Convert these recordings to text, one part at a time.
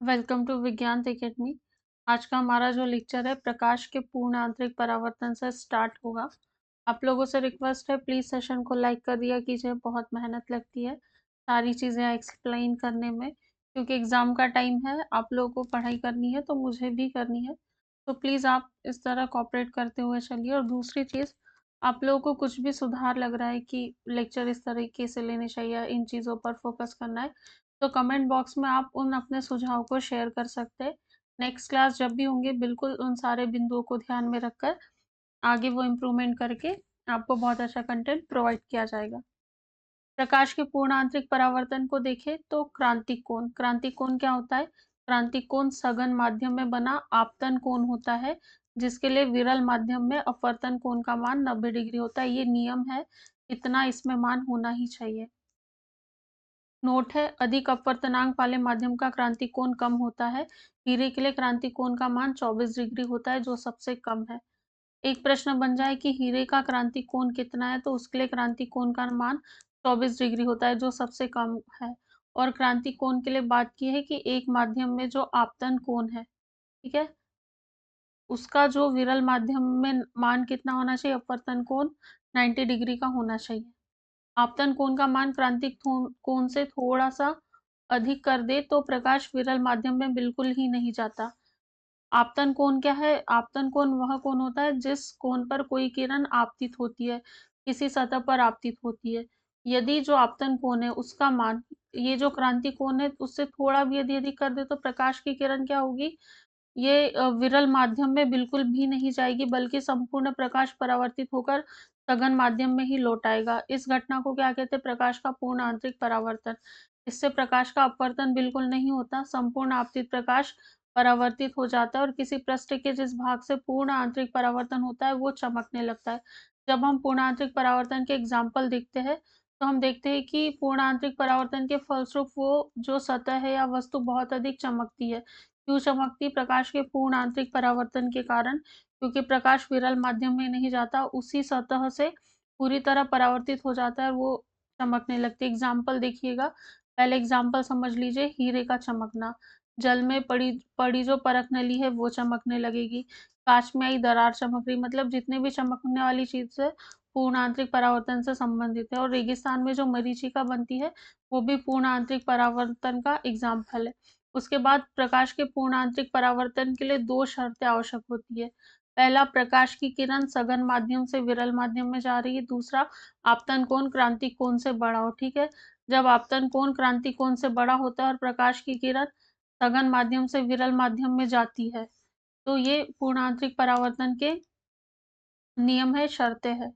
Welcome to विज्ञान academy. आज का हमारा जो लेक्चर है प्रकाश के पूर्ण आंतरिक परावर्तन से स्टार्ट होगा। आप लोगों से रिक्वेस्ट है प्लीज सेशन को लाइक कर दिया कीजिए, बहुत मेहनत लगती है सारी चीज़ें एक्सप्लेन करने में, क्योंकि एग्ज़ाम का टाइम है, आप लोगों को पढ़ाई करनी है तो मुझे भी करनी है। तो प्लीज़ आप इस तरह कॉपरेट करते हुए चलिए। और दूसरी चीज़, आप लोगों को कुछ भी सुधार लग रहा है कि लेक्चर इस तरीके से लेने चाहिए, इन चीज़ों पर फोकस करना है, तो कमेंट बॉक्स में आप उन अपने सुझाव को शेयर कर सकते हैं। नेक्स्ट क्लास जब भी होंगे बिल्कुल उन सारे बिंदुओं को ध्यान में रखकर आगे वो इम्प्रूवमेंट करके आपको बहुत अच्छा कंटेंट प्रोवाइड किया जाएगा। प्रकाश के पूर्ण आंतरिक परावर्तन को देखें तो क्रांतिक कोण क्या होता है? क्रांतिक कोण सघन माध्यम में बना आपतन कोण होता है, जिसके लिए विरल माध्यम में अपवर्तन कोण का मान 90 डिग्री होता है। ये नियम है, इतना इसमें मान होना ही चाहिए। नोट है, अधिक अपवर्तनांक वाले माध्यम का क्रांतिक कोण कम होता है। हीरे के लिए क्रांतिक कोण का मान 24 डिग्री होता है, जो सबसे कम है। एक प्रश्न बन जाए कि हीरे का क्रांतिक कोण कितना है, तो उसके लिए क्रांतिक कोण का मान 24 डिग्री होता है, जो सबसे कम है। और क्रांतिक कोण के लिए बात की है कि एक माध्यम में जो आपतन कोण है, ठीक है, उसका जो विरल माध्यम में मान कितना होना चाहिए? अपवर्तन कोण 90 डिग्री का होना चाहिए। आपतन कोण का मान क्रांतिक कोण से थोड़ा सा अधिक कर दे तो प्रकाश विरल माध्यम में बिल्कुल ही नहीं जाता। आपतन कोण क्या है? आपतन कोण वह कोण होता है जिस कोण पर कोई किरण आपतित होती है, किसी सतह पर आपतित होती है। यदि जो आपतन कोण है उसका मान ये जो क्रांतिक कोण है उससे थोड़ा भी यदि अधिक कर दे तो प्रकाश की किरण क्या होगी? ये विरल माध्यम में बिल्कुल भी नहीं जाएगी, बल्कि संपूर्ण प्रकाश परावर्तित होकर सघन माध्यम में ही लौट आएगा। इस घटना को क्या कहते हैं? प्रकाश का पूर्ण आंतरिक परावर्तन। इससे प्रकाश का अपवर्तन बिल्कुल नहीं होता, संपूर्ण आपतित प्रकाश परावर्तित हो जाता है और किसी पृष्ठ के जिस भाग से पूर्ण आंतरिक परावर्तन होता है वो चमकने लगता है। जब हम पूर्ण आंतरिक परावर्तन के एग्जाम्पल देखते हैं तो हम देखते हैं कि पूर्ण आंतरिक परावर्तन के फलस्वरूप वो जो सतह है या वस्तु बहुत अधिक चमकती है। क्यों चमकती? प्रकाश के पूर्ण आंतरिक परावर्तन के कारण, क्योंकि प्रकाश विरल माध्यम में नहीं जाता, उसी सतह से पूरी तरह परावर्तित हो जाता है और वो चमकने लगती है। एग्जाम्पल देखिएगा, पहले एग्जाम्पल समझ लीजिए, हीरे का चमकना। जल में पड़ी पड़ी जो परख नली है वो चमकने लगेगी। कांच में आई दरार चमक रही, मतलब जितने भी चमकने वाली चीज है पूर्ण आंतरिक परावर्तन से संबंधित है। और रेगिस्तान में जो मरीचिका बनती है वो भी पूर्ण आंतरिक परावर्तन का एग्जाम्पल है। उसके बाद प्रकाश के पूर्ण आंतरिक परावर्तन के लिए दो शर्तें आवश्यक होती है। पहला, प्रकाश की किरण सघन माध्यम से विरल माध्यम में जा रही है। दूसरा, आपतन कोण क्रांतिक कोण से बड़ा हो। ठीक है, जब आपतन कोण क्रांतिक कोण से बड़ा होता है और प्रकाश की किरण सघन माध्यम से विरल माध्यम में जाती है, तो ये पूर्ण आंतरिक परावर्तन के नियम है, शर्तें है।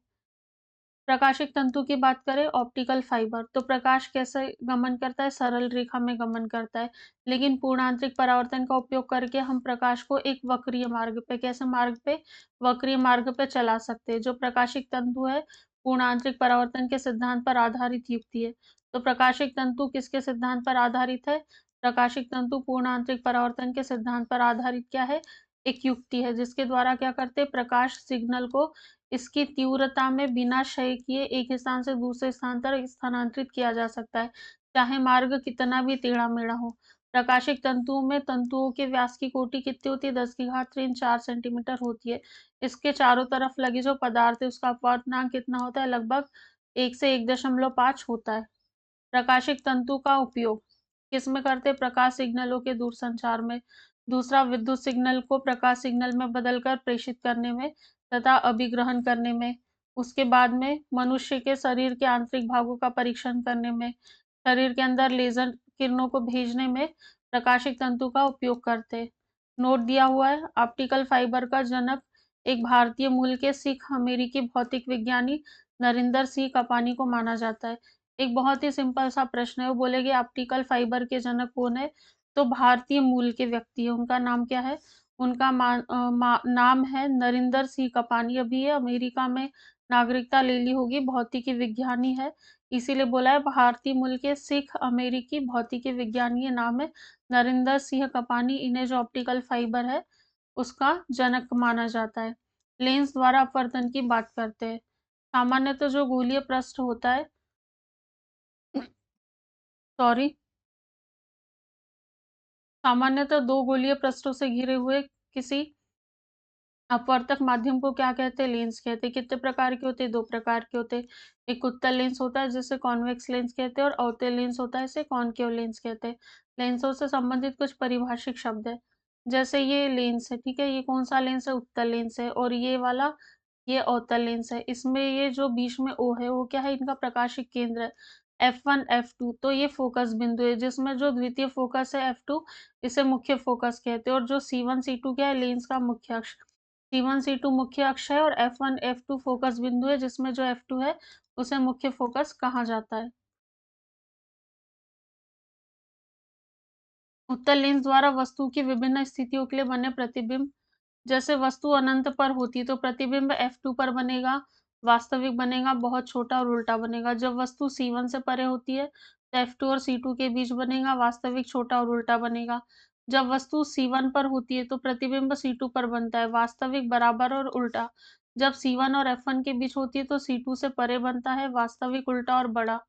प्रकाशिक तंतु की बात करें, ऑप्टिकल फाइबर, तो प्रकाश कैसे गमन करता है? सरल रेखा में गमन करता है। लेकिन पूर्ण आंतरिक परावर्तन का उपयोग करके हम प्रकाश को एक वक्रीय मार्ग पे, कैसे मार्ग पे? वक्रीय मार्ग पे चला सकते हैं। जो प्रकाशिक तंतु है पूर्ण आंतरिक परावर्तन के सिद्धांत पर आधारित युक्ति है। तो प्रकाशिक तंतु किसके सिद्धांत पर आधारित है? प्रकाशिक तंतु पूर्ण आंतरिक परावर्तन के सिद्धांत पर आधारित क्या है? एक युक्ति है, जिसके द्वारा क्या करते हैं? प्रकाश सिग्नल को इसकी तीव्रता में बिना क्षय किए एक स्थान से दूसरे स्थान तक स्थानांतरित किया जा सकता है, चाहे मार्ग कितना भी टेढ़ा-मेढ़ा हो। प्रकाशिक तंतुओं में तंतुओं के व्यास की कोटि कितनी होती है? 10 की घात ऋण 4 सेंटीमीटर होती है। इसके चारों तरफ लगे जो पदार्थ है उसका अपवर्तनांक कितना होता है? लगभग 1 से 1.5 होता है। प्रकाशिक तंतु का उपयोग किसमें करते हैं? प्रकाश सिग्नलों के दूरसंचार में। दूसरा, विद्युत सिग्नल को प्रकाश सिग्नल में बदलकर प्रेषित करने में तथा अभिग्रहण करने में। उसके बाद में मनुष्य के शरीर के आंतरिक भागों का परीक्षण करने में, शरीर के अंदर लेजर किरणों को भेजने में प्रकाशिक तंतु का उपयोग करते हैं। नोट दिया हुआ है, ऑप्टिकल फाइबर का जनक एक भारतीय मूल के सिख अमेरिकी भौतिक विज्ञानी नरिंदर सिंह कपानी को माना जाता है। एक बहुत ही सिंपल सा प्रश्न है, वो बोलेंगे ऑप्टिकल फाइबर के जनक कौन है? तो भारतीय मूल के व्यक्ति है। उनका नाम क्या है? उनका नाम है नरिंदर सिंह कपानी। अभी ये अमेरिका में नागरिकता ले ली होगी, भौतिकी विज्ञानी है, इसीलिए बोला है भारतीय मूल के सिख अमेरिकी भौतिकी विज्ञानी, ये नाम है नरिंदर सिंह कपानी। इन्हें जो ऑप्टिकल फाइबर है उसका जनक माना जाता है। लेंस द्वारा अपवर्तन की बात करते हैं। सामान्यतः जो गोलीय पृष्ठ होता है, सॉरी, सामान्यतः दो गोलीय पृष्ठों से घिरे हुए किसी अपवर्तक माध्यम को क्या कहते हैं? लेंस कहते हैं। कितने प्रकार के होते हैं? दो प्रकार के होते हैं। एक उत्तल लेंस होता है जिसे कॉन्वेक्स लेंस कहते हैं, और अवतल लेंस होता है इसे कॉनकेव लेंस कहते हैं। लेंसों से संबंधित कुछ परिभाषिक शब्द है, जैसे ये लेंस है, ठीक है, ये कौन सा लेंस है? उत्तल लेंस है। और ये वाला, ये अवतल लेंस है। इसमें ये जो बीच में ओ है, वो क्या है? इनका प्रकाशिक केंद्र है। F1 F2, तो ये फोकस बिंदु है, जिसमें जो द्वितीय फोकस है F2, इसे मुख्य फोकस कहते हैं। और जो C1 C2 क्या है? लेंस का मुख्य अक्ष। C1 C2 मुख्य अक्ष है, और F1 F2 फोकस बिंदु है, जिसमें जो F2 है उसे मुख्य फोकस कहा जाता है। उत्तल लेंस द्वारा वस्तु की विभिन्न स्थितियों के लिए बने प्रतिबिंब, जैसे वस्तु अनंत पर होती है तो प्रतिबिंब F2 पर बनेगा, वास्तविक बनेगा, बहुत छोटा, और उल्टा बनेगा। जब वस्तु C1 से परे होती है तो F2 और C2 के बीच बनेगा, वास्तविक, छोटा और उल्टा बनेगा। जब वस्तु C1 पर होती है तो प्रतिबिंब C2 पर बनता है, वास्तविक, बराबर और उल्टा। जब C1 और F1 के बीच होती है तो C2 से परे बनता है, वास्तविक, उल्टा और बड़ा।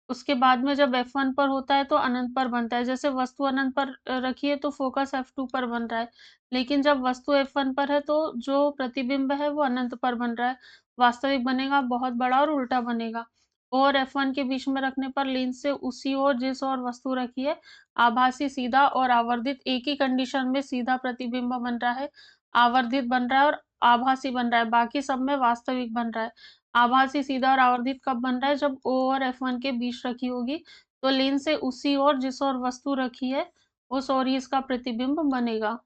उसके बाद में जब F1 पर होता है तो अनंत पर बनता है। जैसे वस्तु अनंत पर रखी है तो फोकस F2 पर बन रहा है, लेकिन जब वस्तु F1 पर है तो जो प्रतिबिंब है वो अनंत पर बन रहा है, वास्तविक बनेगा, बहुत बड़ा और उल्टा बनेगा। और F1 के बीच में रखने पर लेंस से उसी ओर जिस ओर वस्तु रखी है, आभासी, सीधा और आवर्धित, एक ही कंडीशन में सीधा प्रतिबिंब बन रहा है, आवर्धित बन रहा है और आभासी बन रहा है, बाकी सब में वास्तविक बन रहा है। आभासी, सीधा और आवर्धित कब बन रहा है? जब O और F1 के बीच रखी होगी, तो लेंस से उसी ओर जिस ओर वस्तु रखी है, उस ओर ही इसका प्रतिबिंब बनेगा।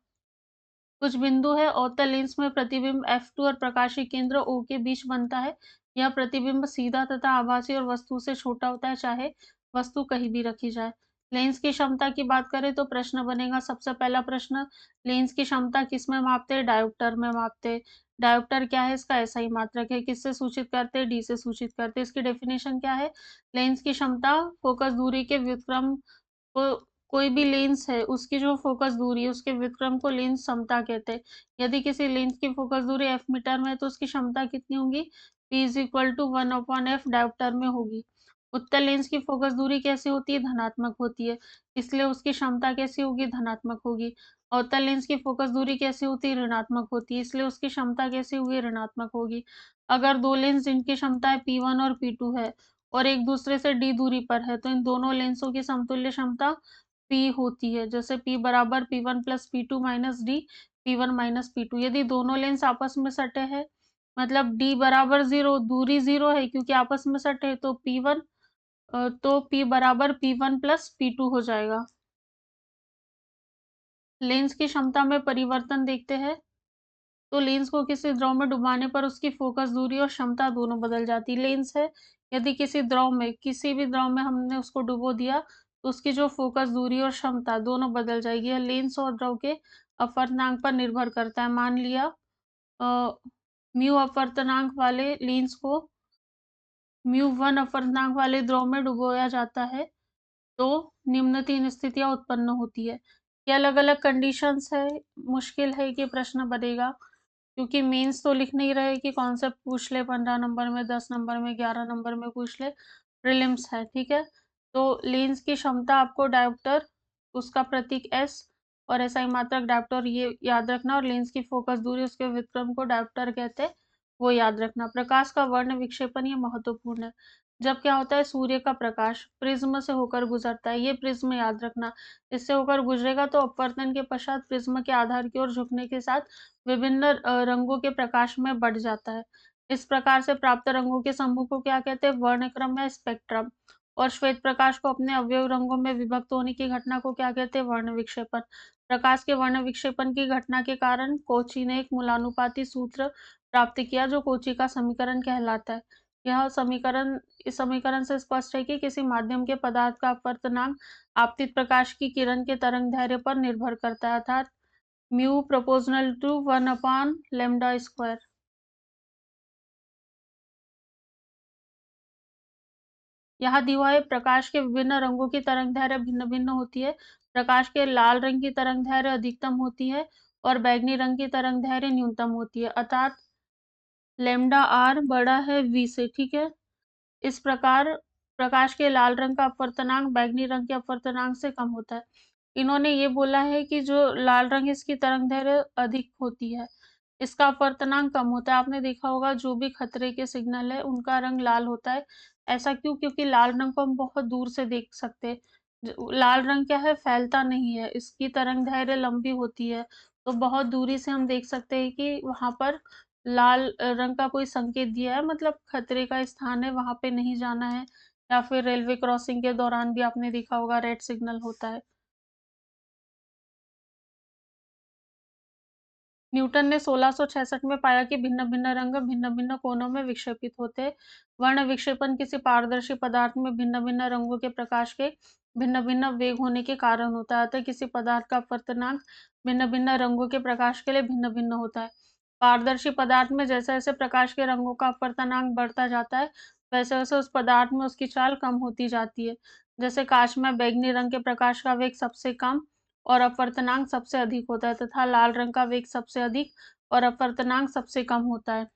कुछ बिंदु है अवतल लेंस में प्रतिबिंब F2 और प्रकाशीय केंद्र O के बीच बनता है। यह प्रतिबिंब सीधा तथा आभासी और वस्तु से छोटा होता है, चाहे वस्तु कहीं भी रखी जाए। लेंस की क्षमता की बात करें तो प्रश्न बनेगा, सबसे पहला प्रश्न, लेंस की क्षमता किस में मापते हैं? डायोप्टर में मापते हैं। डायोप्टर क्या है? इसका एसआई मात्रक है। किससे सूचित करते हैं? डी से सूचित करते हैं। इसकी डेफिनेशन क्या है? लेंस की क्षमता फोकस दूरी के व्युत्क्रम को, कोई भी लेंस है उसकी जो फोकस दूरी है उसके व्युत्क्रम को लेंस क्षमता कहते हैं। यदि किसी लेंस की फोकस दूरी f मीटर में है तो उसकी क्षमता कितनी होगी? p is equal to 1/f dioptre में होगी। उत्तल लेंस की फोकस दूरी कैसी होती है? धनात्मक होती है, इसलिए उसकी क्षमता कैसी होगी? धनात्मक होगी। अवतल लेंस की फोकस दूरी कैसी होती है? ऋणात्मक होती है, इसलिए उसकी क्षमता कैसी होगी? ऋणात्मक होगी। अगर दो लेंस जिनकी क्षमता है P1 और P2 है और एक दूसरे से d दूरी पर है, तो इन दोनों लेंसों की समतुल्य क्षमता P होती है। जैसे P बराबर P1 plus P2 minus D, P1 minus P2। यदि दोनों लेंस आपस में सटे हैं, मतलब D बराबर 0, दूरी 0 है क्योंकि आपस में सटे हैं, तो P1, तो P बराबर P1 प्लस P2 हो जाएगा। लेंस की क्षमता में परिवर्तन देखते हैं, तो लेंस को किसी द्रव में डुबाने पर उसकी फोकस दूरी और क्षमता दोनों बदल जाती है। लेंस है, यदि किसी द्रव में, किसी भी द्रव में हमने उसको डुबो दिया तो उसकी जो फोकस दूरी और क्षमता दोनों बदल जाएगी। यह लेंस और द्रव के अपवर्तनांक पर निर्भर करता है। मान लिया म्यू अपवर्तनांक वाले लेंस को म्यू1 अपवर्तनांक वाले द्रव में डुबोया जाता है तो निम्न तीन स्थितियां उत्पन्न होती है। ये अलग अलग कंडीशंस है, मुश्किल है कि प्रश्न बनेगा, क्योंकि मेंस तो लिख नहीं रहे कि कॉन्सेप्ट पूछ ले 15 नंबर में, 10 नंबर में, 11 नंबर में पूछ ले, प्रीलिम्स है, ठीक है। तो लेंस की क्षमता आपको डायोप्टर, उसका प्रतीक एस और एसआई मात्रक डायोप्टर, ये याद रखना, और लेंस की फोकस दूरी उसके व्युत्क्रम को डायोप्टर कहते हैं, वो याद रखना। प्रकाश का वर्ण विक्षेपण ये महत्वपूर्ण है। जब क्या होता है, सूर्य का प्रकाश प्रिज्म से होकर गुजरता है, ये प्रिज्म याद रखना, इससे होकर गुजरेगा तो अपवर्तन के पश्चात प्रिज्म के आधार की ओर झुकने के साथ विभिन्न रंगों के प्रकाश में बढ़ जाता है। इस प्रकार से प्राप्त रंगों के समूह को क्या कहते हैं? वर्णक्रम या स्पेक्ट्रम। और श्वेत प्रकाश को अपने अवयव रंगों में विभक्त होने की घटना को क्या कहते हैं? वर्ण विक्षेपण। प्रकाश के वर्ण विक्षेपण की घटना के कारण कोची ने एक मूलानुपाती सूत्र प्राप्त किया जो कोची का समीकरण कहलाता है। यह समीकरण, इस समीकरण से स्पष्ट है कि किसी माध्यम के पदार्थ का अपवर्तनांक आपतित प्रकाश की किरण के तरंग दैर्ध्य पर निर्भर करता है, अर्थात म्यू प्रोपोर्शनल टू 1/λ²। यहाँ दिया है प्रकाश के विभिन्न रंगों की तरंग दैर्ध्य भिन्न भिन्न होती है। प्रकाश के लाल रंग की तरंग दैर्ध्य अधिकतम होती है और बैंगनी रंग की तरंग दैर्ध्य न्यूनतम होती है, अर्थात लैम्डा आर बड़ा है वी से, ठीक है। इस प्रकार प्रकाश के लाल रंग का अपवर्तनांक बैंगनी रंग के अपवर्तनांक से कम होता है। इन्होंने ये बोला है कि जो लाल रंग है इसकी तरंगदैर्घ्य अधिक होती है, इसका अपवर्तनांक कम होता है। आपने देखा होगा जो भी खतरे के सिग्नल है उनका रंग लाल होता है। ऐसा क्यों? क्योंकि लाल रंग को हम बहुत दूर से देख सकते हैं। लाल रंग क्या है, फैलता नहीं है, इसकी तरंगदैर्घ्य लंबी होती है, तो बहुत दूरी से हम देख सकते हैं कि वहां पर लाल रंग का कोई संकेत दिया है, मतलब खतरे का स्थान है, वहां पे नहीं जाना है। या फिर रेलवे क्रॉसिंग के दौरान भी आपने देखा होगा रेड सिग्नल होता है। न्यूटन ने 1666 में पाया कि भिन्न-भिन्न रंग भिन्न-भिन्न कोणों में विक्षेपित होते हैं। वर्ण विक्षेपण किसी पारदर्शी पदार्थ में भिन्न-भिन्न रंगों के प्रकाश के भिन्न-भिन्न वेग होने के कारण होता है। अतः किसी पदार्थ का अपवर्तनांक भिन्न-भिन्न रंगों के प्रकाश के लिए भिन्न-भिन्न होता है। पारदर्शी पदार्थ में जैसे-जैसे प्रकाश के रंगों का अपवर्तनांक बढ़ता जाता है, वैसे-वैसे उस पदार्थ में उसकी चाल कम होती जाती है। जैसे काँच में बैंगनी रंग के प्रकाश का वेग सबसे कम और अपवर्तनांक सबसे अधिक होता है तथा लाल रंग का वेग सबसे अधिक और अपवर्तनांक सबसे कम होता है।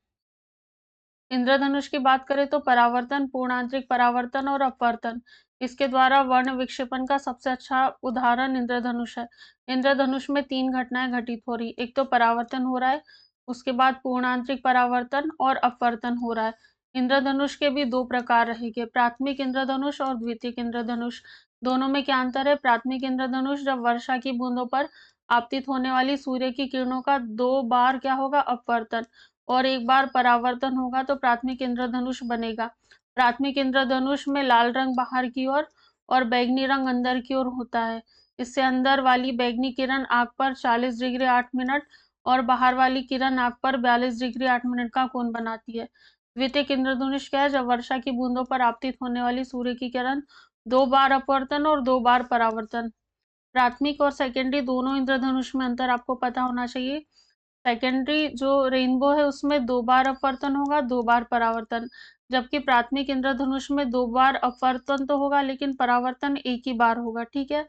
इंद्रधनुष की बात करें तो परावर्तन, पूर्णांतरिक परावर्तन और अपवर्तन, इसके द्वारा वर्ण विक्षेपण का सबसे अच्छा उदाहरण इंद्रधनुष है। इंद्रधनुष में 3 घटनाएं घटित हो रही, एक तो परावर्तन हो रहा है, उसके बाद पूर्णांतरिक परावर्तन और अपवर्तन हो रहा है। इंद्रधनुष के भी 2 प्रकार रहेंगे, प्राथमिक इंद्रधनुष और द्वितीयक इंद्रधनुष। दोनों में क्या अंतर है? प्राथमिक इंद्रधनुष जब वर्षा की बूंदों पर आपतित होने वाली सूर्य की किरणों का 2 बार क्या होगा? अपवर्तन, और एक बार परावर्तन होगा तो प्राथमिक इंद्रधनुष बनेगा। प्राथमिक इंद्रधनुष में लाल रंग बाहर की ओर और बैंगनी रंग अंदर की ओर होता है। इससे अंदर वाली बैंगनी किरण आंख पर 40 डिग्री 8 मिनट और बाहर वाली किरण आंख पर 42 डिग्री 8 मिनट का कोण बनाती है। द्वितीयक इंद्रधनुष क्या है? जब वर्षा की बूंदों पर आपतित होने वाली सूर्य की किरण 2 बार अपवर्तन और 2 बार परावर्तन। प्राथमिक और सेकेंडरी दोनों इंद्रधनुष में अंतर आपको पता होना चाहिए। सेकेंडरी जो रेनबो है उसमें 2 बार अपवर्तन होगा, 2 बार परावर्तन, जबकि प्राथमिक इंद्रधनुष में 2 बार अपवर्तन तो होगा लेकिन परावर्तन एक ही बार होगा, ठीक है?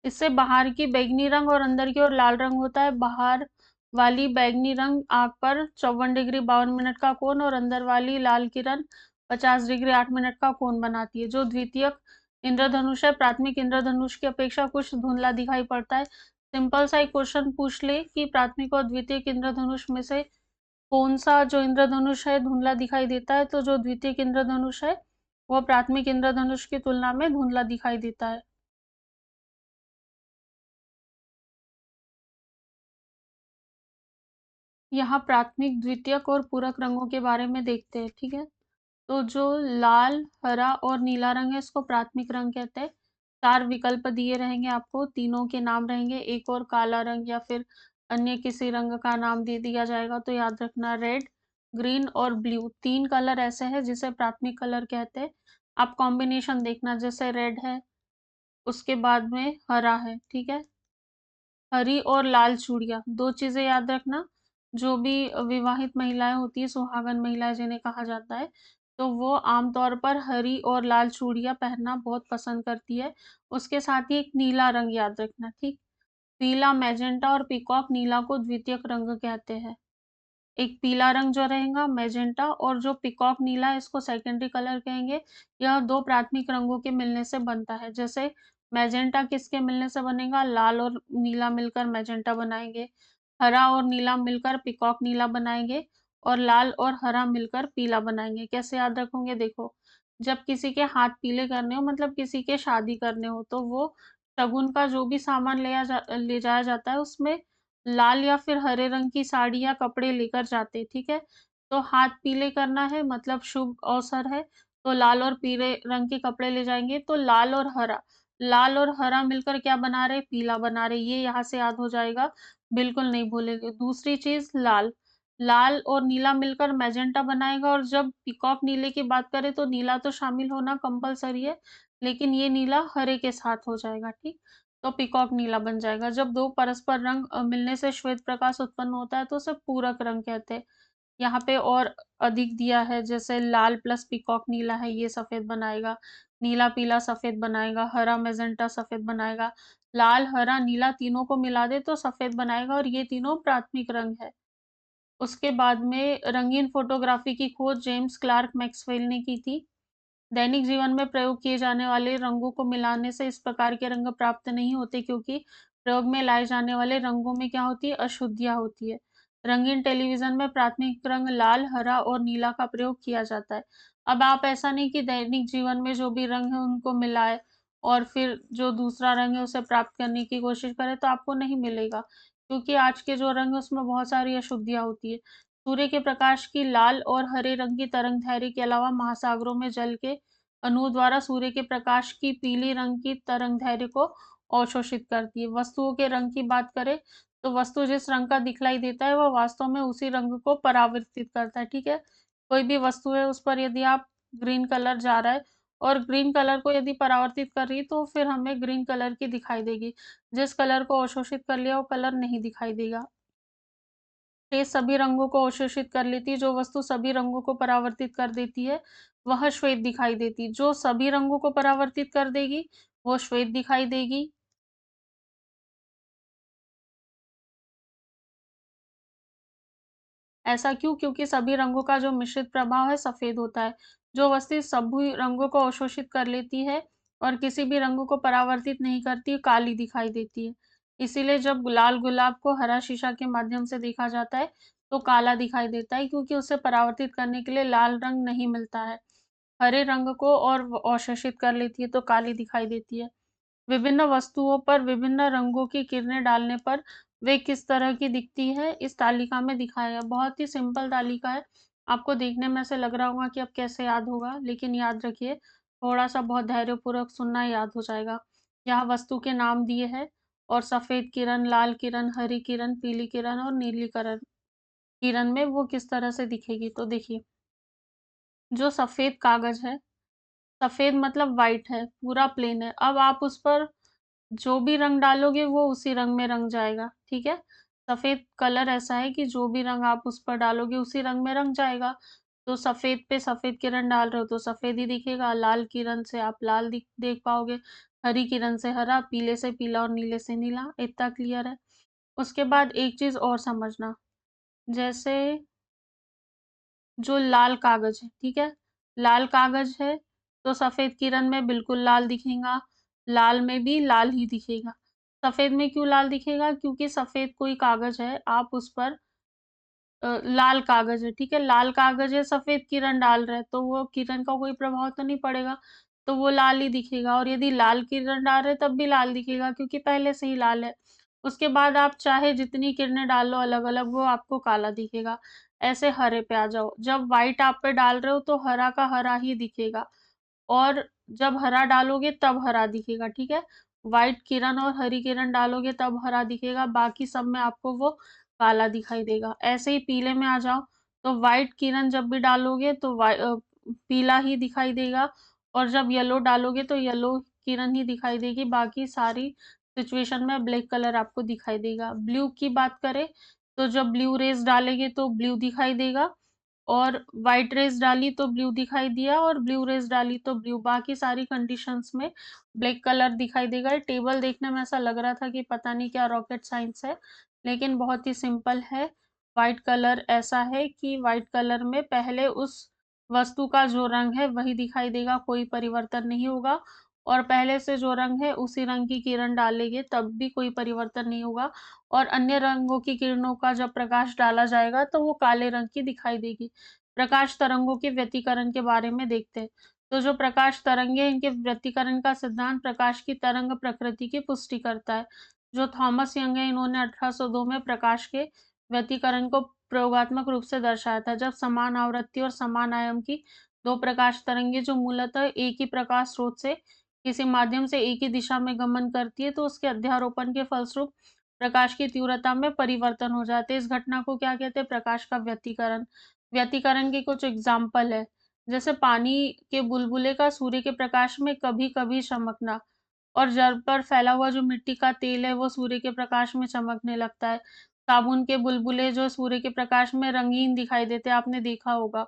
इससे बाहर की बैंगनी रंग और अंदर की ओर लाल रंग होता है। बाहर वाली बैंगनी रंग आंख पर 54 डिग्री 52 मिनट का कोण और अंदर वाली लाल किरण 50 डिग्री 8 मिनट का कोण बनाती है। जो द्वितीयक इंद्रधनुष है प्राथमिक इंद्रधनुष की अपेक्षा कुछ धुंधला दिखाई पड़ता है। सिंपल सा एक क्वेश्चन पूछ ले कि प्राथमिक और द्वितीयक इंद्रधनुष में से कौन सा जो इंद्रधनुष है धुंधला दिखाई देता है, तो जो द्वितीयक इंद्रधनुष है वह प्राथमिक इंद्रधनुष की तुलना में धुंधला दिखाई देता है। यहाँ प्राथमिक, द्वितीयक और पूरक रंगों के बारे में देखते हैं, ठीक है? तो जो लाल, हरा और नीला रंग है इसको प्राथमिक रंग कहते हैं। 4 विकल्प दिए रहेंगे आपको, तीनों के नाम रहेंगे, एक और काला रंग या फिर अन्य किसी रंग का नाम दे दिया जाएगा, तो याद रखना रेड, ग्रीन और ब्लू 3 कलर ऐसे हैं जिसे प्राथमिक कलर कहते हैं। आप कॉम्बिनेशन देखना, जैसे रेड है, उसके बाद में हरा है, ठीक है? हरी और लाल चूड़ियाँ, 2 चीज़ें याद रखना, जो भी विवाहित महिलाएँ होती हैं, सुहागन महिलाएँ जिन्हें कहा जाता है, तो वो आम तौर पर हरी और लाल चूड़ियाँ पहनना बहुत पसंद करती है। उसके साथ ही एक नीला रंग याद रखना, ठीक? पीला, मैजेंटा और पीकॉक नीला को द्वितीयक रंग कहते हैं। एक पीला रंग जो रहेगा मैजेंटा और जो पीकॉक नीला है इसको सेकेंडरी कलर कहेंगे। यह 2 प्राथमिक रंगों के मिलने से बनता है। जैसे मैजेंटा किसके मिलने से बनेगा? लाल और नीला मिलकर मैजेंटा बनाएँगे। हरा और नीला मिलकर पीकॉक नीला बनाएँगे और लाल और हरा मिलकर पीला बनाएँगे। कैसे याद रखोगे? देखो, जब किसी के हाथ पीले करने हो मतलब किसी के शादी करने हो तो वो शगुन का जो भी सामान ले जाया जाता है उसमें लाल या फिर हरे रंग की साड़ी या कपड़े लेकर जाते, ठीक है? तो हाथ पीले करना है मतलब शुभ अवसर है, तो लाल और पीले रंग के कपड़े ले जाएँगे, तो लाल और हरा मिलकर क्या बना रहे? पीला बना रहे, ये यहाँ से याद हो जाएगा, बिल्कुल नहीं भूलेंगे। दूसरी चीज़ लाल, लाल और नीला मिलकर मैजेंटा बनाएगा और जब पीकॉक नीले की बात करें तो नीला तो शामिल होना कंपल्सरी है, लेकिन ये नीला हरे के साथ हो जाएगा, ठीक? तो पीकॉक नीला बन जाएगा। जब 2 परस्पर रंग मिलने से श्वेत प्रकाश उत्पन्न होता है तो उसे पूरक रंग कहते हैं। यहाँ पे और अधिक दिया है, जैसे लाल प्लस पीकॉक नीला है ये सफ़ेद बनाएगा, नीला पीला सफ़ेद बनाएगा, हरा मैजेंटा सफ़ेद बनाएगा, लाल, हरा, नीला तीनों को मिला दे तो सफ़ेद बनाएगा और ये तीनों प्राथमिक रंग है। उसके बाद में रंगीन फ़ोटोग्राफ़ी की खोज जेम्स क्लार्क मैक्सवेल ने की थी। दैनिक जीवन में प्रयोग किए जाने वाले रंगों को मिलाने से इस प्रकार के रंग प्राप्त नहीं होते, क्योंकि प्रयोग में लाए जाने वाले रंगों में क्या होती है, अशुद्धियाँ होती है। रंगीन टेलीविजन में प्राथमिक रंग लाल, हरा और नीला का प्रयोग किया जाता है। अब आप ऐसा नहीं कि दैनिक जीवन में जो भी रंग है उनको मिलाए और फिर जो दूसरा रंग है उसे प्राप्त करने की कोशिश करें, तो आपको नहीं मिलेगा, क्योंकि आज के जो रंग है उसमें बहुत सारी अशुद्धियाँ होती है। सूर्य के प्रकाश की लाल और हरे रंग की तरंगदैर्घ्य के अलावा महासागरों में जल के अणुओं द्वारा सूर्य के प्रकाश की पीली रंग की तरंगदैर्घ्य को अवशोषित करती है। वस्तुओं के रंग की बात करें तो वस्तु जिस रंग का दिखलाई देता है वह वास्तव में उसी रंग को परावर्तित करता है। ठीक है, कोई भी वस्तु है उस पर यदि आप ग्रीन कलर जा रहा है और ग्रीन कलर को यदि परावर्तित कर रही है तो फिर हमें ग्रीन कलर की दिखाई देगी। जिस कलर को अवशोषित कर लिया वो कलर नहीं दिखाई देगा। तेज सभी रंगों को अवशोषित कर लेती है। जो वस्तु सभी रंगों को परावर्तित कर देती है वह श्वेत दिखाई देती। जो सभी रंगों को परावर्तित कर देगी वो श्वेत दिखाई देगी। ऐसा क्यों? क्योंकि सभी रंगों का जो मिश्रित प्रभाव है सफेद होता है। जो वस्तु सभी रंगों को अवशोषित कर लेती है और किसी भी रंग को परावर्तित नहीं करती, काली दिखाई देती है। इसीलिए जब लाल गुलाब को हरा शीशा के माध्यम से देखा जाता है तो काला दिखाई देता है, क्योंकि उसे परावर्तित करने के लिए लाल रंग नहीं मिलता है। हरे रंग को और अवशोषित कर लेती है तो काली दिखाई देती है। विभिन्न वस्तुओं पर विभिन्न रंगों की किरणें डालने पर वे किस तरह की दिखती है, इस तालिका में दिखाया गया। बहुत ही सिंपल तालिका है। आपको देखने में ऐसे लग रहा होगा कि अब कैसे याद होगा, लेकिन याद रखिए, थोड़ा सा बहुत धैर्यपूर्वक सुनना, याद हो जाएगा। यहाँ वस्तु के नाम दिए हैं और सफेद किरण, लाल किरण, हरी किरण, पीली किरण और नीली किरण किरण में वो किस तरह से दिखेगी। तो देखिए, जो सफेद कागज है, सफेद मतलब वाइट है, पूरा प्लेन है। अब आप उस पर जो भी रंग डालोगे वो उसी रंग में रंग जाएगा। ठीक है, सफेद कलर ऐसा है कि जो भी रंग आप उस पर डालोगे उसी रंग में रंग जाएगा। तो सफेद पे सफेद किरण डाल रहे हो तो सफेद ही दिखेगा, लाल किरण से आप लाल देख पाओगे, हरी किरण से हरा, पीले से पीला और नीले से नीला। इतना क्लियर है। उसके बाद एक चीज और समझना, जैसे जो लाल कागज है, ठीक है, लाल कागज है तो सफेद किरण में बिल्कुल लाल दिखेगा, लाल में भी लाल ही दिखेगा। सफेद में क्यों लाल दिखेगा? क्योंकि सफेद कोई कागज है, आप उस पर लाल कागज है, ठीक है, लाल कागज है, सफेद किरण डाल रहे हैं तो वो किरण का कोई प्रभाव तो नहीं पड़ेगा, तो वो लाल ही दिखेगा। और यदि लाल किरण डाल रहे हैं तब भी लाल दिखेगा, क्योंकि पहले से ही लाल है। उसके बाद आप चाहे जितनी किरणें डालो अलग अलग, वो आपको काला दिखेगा। ऐसे हरे पे आ जाओ, जब व्हाइट आप पे डाल रहे हो तो हरा का हरा ही दिखेगा, और जब हरा डालोगे तब हरा दिखेगा। ठीक है, व्हाइट किरण और हरी किरण डालोगे तब हरा दिखेगा, बाकी सब में आपको वो काला दिखाई देगा। ऐसे ही पीले में आ जाओ, तो व्हाइट किरण जब भी डालोगे तो पीला ही दिखाई देगा, और जब येलो डालोगे तो येलो किरण ही दिखाई देगी, बाकी सारी सिचुएशन में ब्लैक कलर आपको दिखाई देगा। ब्लू की बात करें तो जब ब्लू रेज डालेंगे तो ब्लू दिखाई देगा, और व्हाइट रेज़ डाली तो ब्लू दिखाई दिया, और ब्लू रेज़ डाली तो ब्लू, बाकी सारी कंडीशंस में ब्लैक कलर दिखाई देगा। ये टेबल देखने में ऐसा लग रहा था कि पता नहीं क्या रॉकेट साइंस है, लेकिन बहुत ही सिंपल है। व्हाइट कलर ऐसा है कि व्हाइट कलर में पहले उस वस्तु का जो रंग है वही दिखाई देगा, कोई परिवर्तन नहीं होगा, और पहले से जो रंग है उसी रंग की किरण डालेंगे तब भी कोई परिवर्तन नहीं होगा, और अन्य रंगों की किरणों का जब प्रकाश डाला जाएगा तो वो काले रंग की दिखाई देगी। प्रकाश तरंगों के व्यतिकरण के बारे में देखते हैं। तो जो प्रकाश तरंगे, इनके व्यतिकरण का सिद्धांत प्रकाश की तरंग प्रकृति की पुष्टि करता है। जो थॉमस यंग है, इन्होंने 1802 में प्रकाश के व्यतिकरण को प्रयोगात्मक रूप से दर्शाया था, जब समान आवृत्ति और समान आयाम की दो प्रकाश तरंगे जो मूलतः एक ही प्रकाश स्रोत से किसी माध्यम से एक ही दिशा में गमन करती है, तो उसके अध्यारोपण के फलस्वरूप प्रकाश की तीव्रता में परिवर्तन हो जाते हैं। इस घटना को क्या कहते हैं? प्रकाश का व्यतिकरण। व्यतिकरण के कुछ एग्जाम्पल है, जैसे पानी के बुलबुले का सूर्य के प्रकाश में कभी-कभी चमकना, और जल पर फैला हुआ जो मिट्टी का तेल है वो सूर्य के प्रकाश में चमकने लगता है। साबुन के बुलबुले जो सूर्य के प्रकाश में रंगीन दिखाई देते हैं, आपने देखा होगा।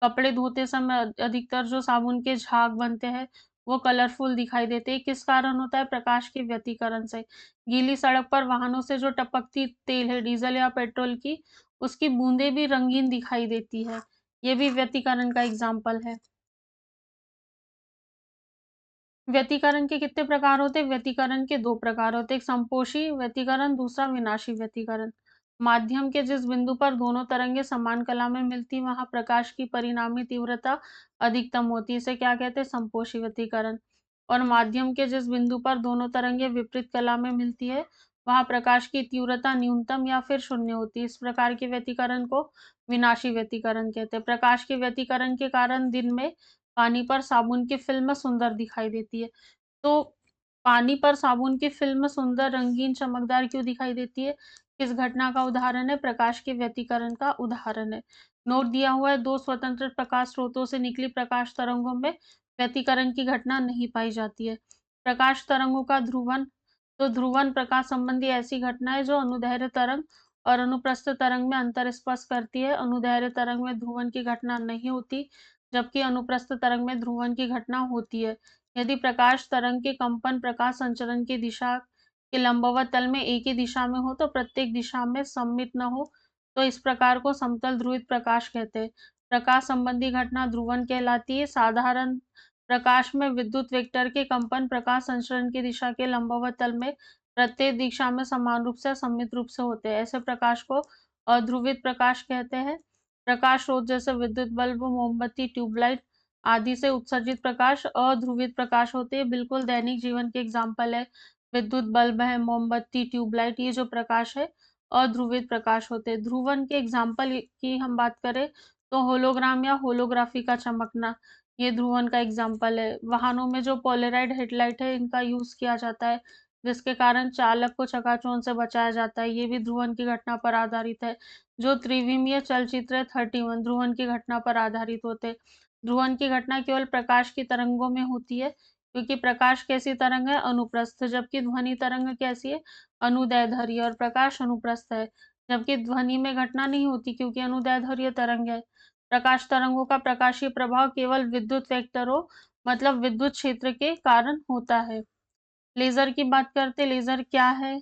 कपड़े धोते समय अधिकतर जो साबुन के झाग बनते हैं वो कलरफुल दिखाई देते हैं। किस कारण होता है? प्रकाश के व्यतिकरण से। गीली सड़क पर वाहनों से जो टपकती तेल है, डीजल या पेट्रोल की, उसकी बूंदें भी रंगीन दिखाई देती है। ये भी व्यतिकरण का एग्जाम्पल है। व्यतिकरण के कितने प्रकार होते हैं? व्यतिकरण के 2 प्रकार होते हैं, एक संपोषी व्यतिकरण, दूसरा विनाशी व्यतिकरण। माध्यम के जिस बिंदु पर दोनों तरंगें समान कला में मिलती, वहां प्रकाश की परिणामी तीव्रता अधिकतम होती है, इसे क्या कहते हैं? संपोषी व्यतिकरण। और माध्यम के जिस बिंदु पर दोनों तरंगें विपरीत कला में मिलती है, वहां प्रकाश की तीव्रता न्यूनतम या फिर शून्य होती है। इस प्रकार के व्यतिकरण को विनाशी व्यतिकरण कहते हैं। प्रकाश के व्यतिकरण के कारण दिन में पानी पर साबुन की फिल्म सुंदर दिखाई देती है। तो पानी पर साबुन की फिल्म सुंदर, रंगीन, चमकदार क्यों दिखाई देती है? किस घटना का उदाहरण है? प्रकाश के व्यतिकरण का उदाहरण है। नोट दिया हुआ है, 2 स्वतंत्र प्रकाश स्रोतों से निकली प्रकाश तरंगों में व्यतिकरण की घटना नहीं पाई जाती है। प्रकाश तरंगों का ध्रुवन, तो ध्रुवन प्रकाश संबंधी ऐसी घटना है जो अनुदैर्ध्य तरंग और अनुप्रस्थ तरंग में अंतर स्पष्ट करती है। अनुदैर्ध्य तरंग में ध्रुवन की घटना नहीं होती, जबकि अनुप्रस्थ तरंग में ध्रुवन की घटना होती है। यदि प्रकाश तरंग के कंपन प्रकाश संचरण की दिशा के लंबवत तल में एक ही दिशा में हो, तो प्रत्येक दिशा में सममित न हो, तो इस प्रकार को समतल ध्रुवित प्रकाश कहते हैं। प्रकाश संबंधी घटना ध्रुवन कहलाती है। साधारण प्रकाश में विद्युत वेक्टर के कंपन प्रकाश संचरण की दिशा के लंबवत तल में प्रत्येक दिशा में समान रूप से सममित रूप से होते हैं। ऐसे प्रकाश को अध्रुवित प्रकाश कहते हैं। प्रकाश स्रोत जैसे विद्युत बल्ब, मोमबत्ती, ट्यूबलाइट आदि से उत्सर्जित प्रकाश अध्रुवित प्रकाश होते हैं। बिल्कुल दैनिक जीवन के एग्जाम्पल है, विद्युत बल्ब है, मोमबत्ती, ट्यूबलाइट, ये जो प्रकाश है अध्रुवित प्रकाश होते हैं। ध्रुवन के एग्जाम्पल की हम बात करें तो होलोग्राम या होलोग्राफी का चमकना, ये ध्रुवन का एग्जाम्पल है। वाहनों में जो पोलेराइड हेडलाइट है, इनका यूज किया जाता है, जिसके कारण चालक को चकाचौंध से बचाया जाता है, ये भी ध्रुवन की घटना पर आधारित है। जो त्रिविमीय चलचित्र 31 ध्रुवन की घटना पर आधारित होते। ध्रुवन की घटना केवल प्रकाश की तरंगों में होती है, क्योंकि प्रकाश कैसी तरंग है? अनुप्रस्थ, जबकि ध्वनि तरंग कैसी है? अनुदैर्ध्य, और प्रकाश अनुप्रस्थ है, जबकि ध्वनि में घटना नहीं होती क्योंकि अनुदैर्ध्य तरंग है। प्रकाश तरंगों का प्रकाशीय प्रभाव केवल विद्युत वेक्टरों, मतलब विद्युत क्षेत्र के कारण होता है। लेजर की बात करते, लेजर क्या है?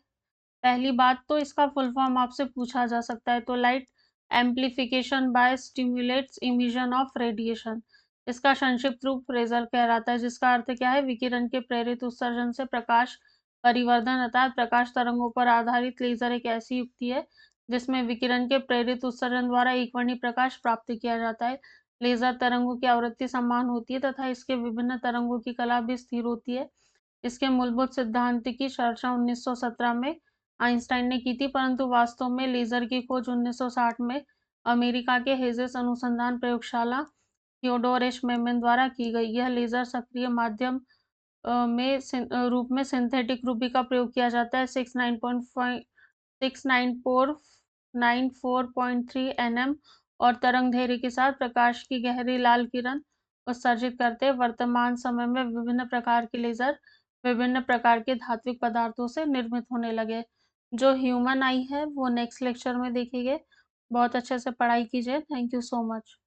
पहली बात तो इसका फुल फॉर्म आपसे पूछा जा सकता है, तो light amplification by stimulates emission of radiation, इसका संक्षिप्त रूप लेजर कहलाता है, जिसका अर्थ क्या है? विकिरण के प्रेरित उत्सर्जन से प्रकाश परिवर्धन अर्थात प्रकाश तरंगों पर आधारित लेजर एक ऐसी युक्ति है जिसमें विकिरण के प्रेरित उत्सर्जन द्वारा एकवर्णी प्रकाश प्राप्त किया जाता है। लेजर तरंगों की आवृत्ति समान होती है तथा इसके विभिन्न तरंगों की कला भी स्थिर होती है। इसके मूलभूत सिद्धांत की चर्चा 1917 में आइंस्टाइन ने की थी, परंतु वास्तव में लेजर की खोज 1960 में अमेरिका के हेजेस अनुसंधान प्रयोगशाला थियोडोर एच मेमन द्वारा की गई। यह लेजर सक्रिय माध्यम रूप में सिंथेटिक रूबी का प्रयोग किया जाता है। 694.3 nm और तरंग धैर्य के साथ प्रकाश की गहरी लाल किरण उत्सर्जित करते हैं। वर्तमान समय में विभिन्न प्रकार के लेजर विभिन्न प्रकार के धात्विक पदार्थों से निर्मित होने लगे। जो ह्यूमन आई है वो नेक्स्ट लेक्चर में देखेंगे। बहुत अच्छे से पढ़ाई कीजिए। Thank you so much.